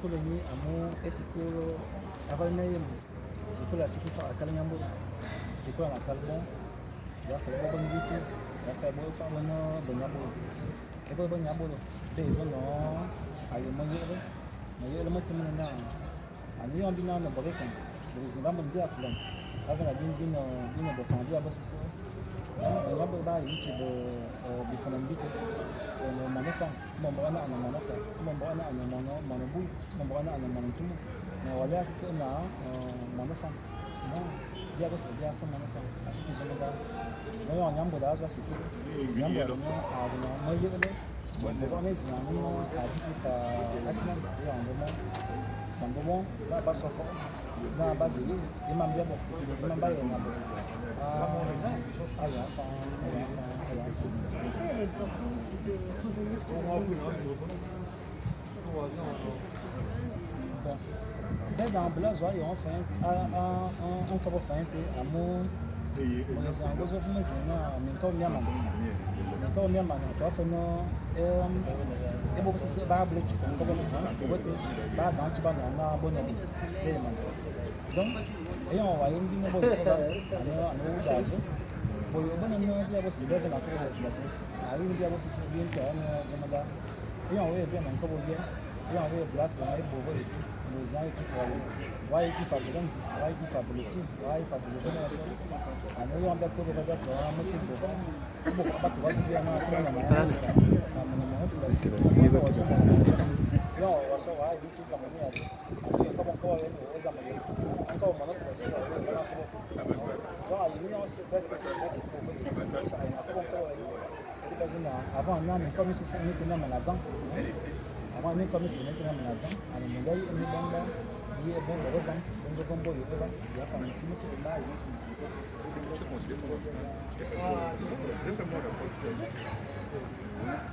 sikolo ni amu esikolo abalina yemu sikolo asikifa akalinyambo sikolo na kalbon ya fa bo bonito ya fa bo fa bono bonyabo ebo bonyabo bezo no ayo mayele mayele mutimana na ani yombi na no borekan bezimba mo ndia fulan avana bino bo fandi abo sisi yombo ba yiki bo bifana mbite no manafa mo mbona na manaka mo mbona na manabu mo mbona na mantumu na wala sisi na manafa no dia ko se dia sa manafa asiki zomoda no yo nyambo da zo asiki nyambo no azna mo yele mo ko mesi na no asiki fa asina ya ngoma ba sofo na base yi imam biabo imam baye na bo Quelle est l'importance de revenir sur dans Blazo, on fait un couple feinte, amour, on est en gros of Mazina, mais comme Yaman. Mais comme Yaman, on fait no, et vous savez, Babel, comme on vote, Bad, tu vas en bonne donc, et on va y aller, on va for your bonnet, there was 11 o'clock of Lassie. I will be able to see the entire Jamada. You are aware of them and couple here. You are aware of black and white over it. Anxiety for why if I prevent this, why if I believe, why if I believe myself. I know you are back over that. I must say, but was it not no, so I do some money. Come on, call him. I'm going to see avant non mais comme c'est maintenant magasin avant mais comme c'est maintenant magasin alors mon gars il est bon là il est bon par exemple on va bomber il va il a pas ici c'est là je conseille pour ça